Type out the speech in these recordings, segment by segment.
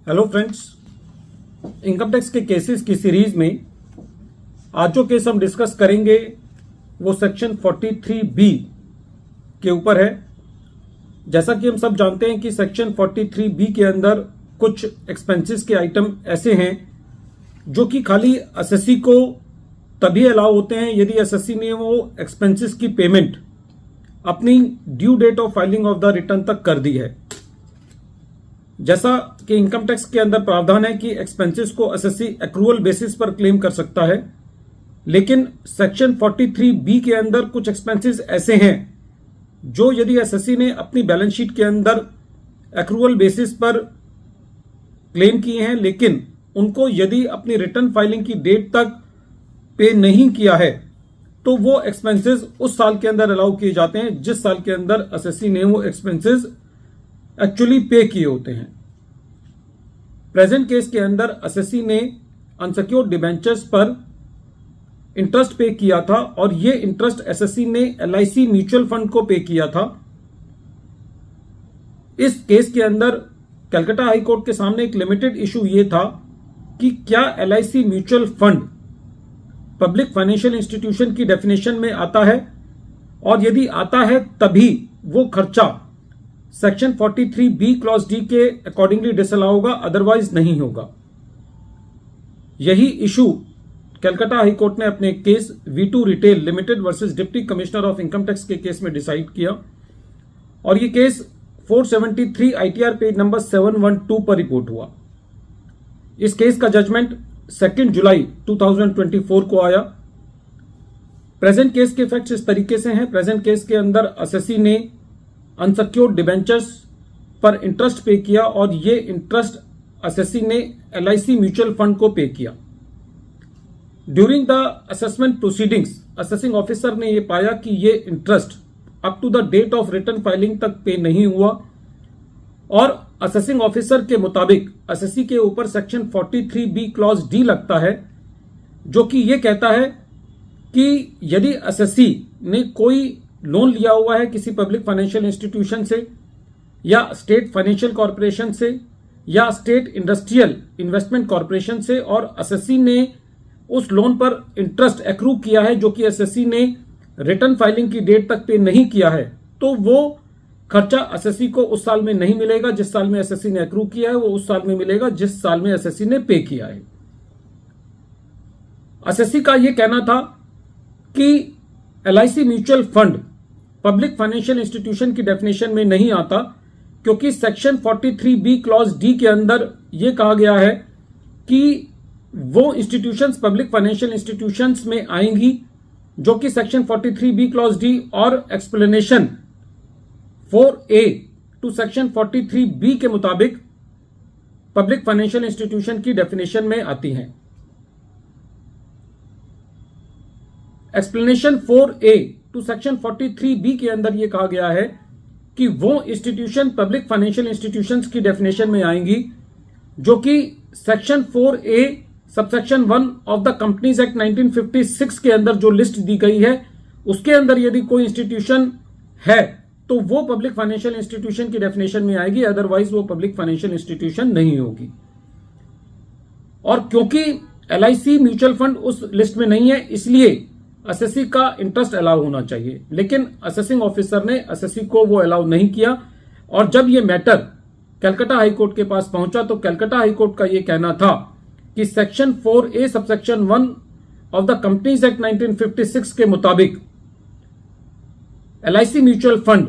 Hello friends, income tax के cases की series में आज जो केस हम डिस्कस करेंगे वो सेक्शन 43B के ऊपर है। जैसा कि हम सब जानते हैं कि सेक्शन 43B के अंदर कुछ एक्सपेंसेस के आइटम ऐसे हैं जो कि खाली एसएससी को तभी अलाउ होते हैं यदि एसएससी ने वो एक्सपेंसेस की पेमेंट अपनी due date of filing of the return तक कर दी है। जैसा कि इनकम टैक्स के अंदर प्रावधान है कि एक्सपेंसेस को एसएससी एक्रूअल बेसिस पर क्लेम कर सकता है, लेकिन सेक्शन 43B के अंदर कुछ एक्सपेंसेस ऐसे हैं जो यदि एसएससी ने अपनी बैलेंस शीट के अंदर एक्रूअल बेसिस पर क्लेम किए हैं, लेकिन उनको यदि अपनी रिटर्न फाइलिंग की डेट तक पे नहीं किया है तो वो एक्सपेंसेस उस साल के अंदर अलाउ किए जाते हैं जिस साल के अंदर एसएससी ने वो एक्सपेंसेस एक्चुअली पे किए होते हैं। प्रेजेंट केस के अंदर एसएससी ने अनसिक्योर्ड डिबेंचर्स पर इंटरेस्ट पे किया था और ये इंटरेस्ट एसएससी ने एलआईसी म्यूचुअल फंड को पे किया था। इस केस के अंदर कलकत्ता हाई कोर्ट के सामने एक लिमिटेड इशू ये था कि क्या LIC mutual fund public financial institution की डेफिनेशन में आता है, और यदि आता है तभी वो खर्चा सेक्शन 43B क्लॉज डी के अकॉर्डिंगली डिसअलाउ होगा, अदरवाइज नहीं होगा। यही इशू कलकत्ता हाई कोर्ट ने अपने case V2 retail limited versus deputy commissioner of income tax के केस में डिसाइड किया, और ये केस 473 ITR पेज नंबर 712 पर रिपोर्ट हुआ। इस केस का जजमेंट 2 जुलाई 2024 को आया। प्रेजेंट केस के फैक्ट्स इस तरीके से हैं। प्रेजेंट केस के अंदर एसएससी ने अनसिक्योर्ड डिबेंचर्स पर इंटरेस्ट पे किया और ये इंटरेस्ट एसएससी ने एलआईसी म्यूचुअल फंड को पे किया। During the assessment proceedings assessing officer ने ये पाया कि ये interest up to the date of return filing तक पे नहीं हुआ, और असेसिंग ऑफिसर के मुताबिक एसएससी के ऊपर सेक्शन 43B क्लॉज डी लगता है, जो कि ये कहता है कि यदि एसएससी ने कोई लोन लिया हुआ है किसी पब्लिक फाइनेंशियल इंस्टीट्यूशन से या स्टेट फाइनेंशियल कॉर्पोरेशन से या स्टेट इंडस्ट्रियल इन्वेस्टमेंट कॉर्पोरेशन से, और एसएससी ने उस लोन पर इंटरेस्ट एक्रू किया है जो कि एसएससी ने रिटर्न फाइलिंग की डेट तक पे नहीं किया है, तो वो खर्चा एसएससी को उस साल में नहीं मिलेगा जिस साल में एसएससी ने एक्रू किया है, वो उस साल में मिलेगा जिस साल में एसएससी ने पे किया है। एसएससी का यह कहना था कि LIC mutual fund public financial institution की डेफिनेशन में नहीं आता, क्योंकि सेक्शन 43B क्लॉज डी के अंदर यह कहा गया है कि वो इंस्टीट्यूशंस पब्लिक फाइनेंशियल इंस्टीट्यूशंस में आएंगी जो कि सेक्शन 43B क्लॉज डी और explanation 4A to section 43B के मुताबिक पब्लिक फाइनेंशियल इंस्टीट्यूशन की डेफिनेशन में आती हैं। Explanation 4A to section 43B के अंदर यह कहा गया है कि वो इंस्टीट्यूशन पब्लिक फाइनेंशियल इंस्टीट्यूशंस की डेफिनेशन में आएंगी जो कि section 4A subsection 1 of the companies act 1956 के अंदर जो लिस्ट दी गई है उसके अंदर यदि कोई इंस्टीट्यूशन है तो वो पब्लिक फाइनेंशियल इंस्टीट्यूशन की डेफिनेशन में आएगी, अदरवाइज वो पब्लिक फाइनेंशियल इंस्टीट्यूशन नहीं होगी। और क्योंकि एलआईसी म्यूचुअल फंड उस लिस्ट में नहीं है, इसलिए एसएससी का इंटरेस्ट अलाउ होना चाहिए, लेकिन असेसिंग ऑफिसर ने एसएससी को वो अलाउ नहीं किया। और जब ये मैटर कलकत्ता हाई कोर्ट के पास पहुंचा तो कलकत्ता हाई कोर्ट का ये कहना था कि section 4A subsection 1 of the companies act 1956 के मुताबिक LIC mutual fund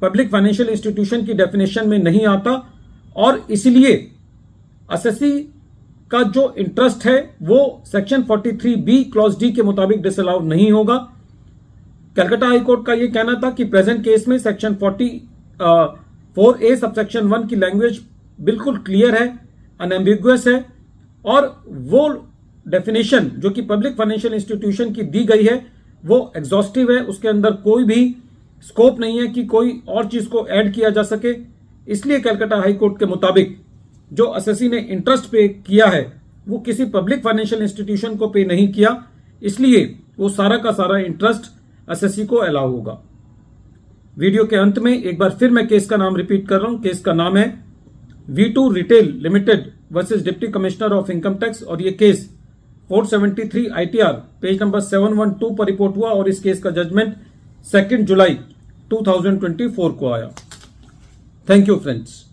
public financial institution की डेफिनेशन में नहीं आता, और इसलिए एसएससी का जो इंटरेस्ट है वो सेक्शन 43B क्लॉज डी के मुताबिक डिसअलाउ नहीं होगा। कलकत्ता हाई कोर्ट का यह कहना था कि प्रेजेंट केस में सेक्शन 4A सबसेक्शन 1 की लैंग्वेज बिल्कुल क्लियर है, अनएम्बिगुअस है, और वो डेफिनेशन जो कि पब्लिक फाइनेंशियल इंस्टीट्यूशन की दी गई है वो एग्जॉस्टिव है, उसके अंदर कोई भी स्कोप नहीं है कि कोई और चीज को ऐड किया जा सके। इसलिए कलकत्ता हाई कोर्ट के मुताबिक जो एसएससी ने इंटरेस्ट पे किया है वो किसी पब्लिक फाइनेंशियल इंस्टीट्यूशन को पे नहीं किया, इसलिए वो सारा का सारा इंटरेस्ट एसएससी को अलाउ होगा। वीडियो के अंत में एक बार फिर मैं केस का नाम रिपीट कर रहा हूं। केस का नाम है V2 retail limited versus deputy commissioner of income tax, और ये केस 473 ITR पेज नंबर 712 पर रिपोर्ट हुआ और इस केस का जजमेंट 2 जुलाई 2024 को आया। Thank you friends.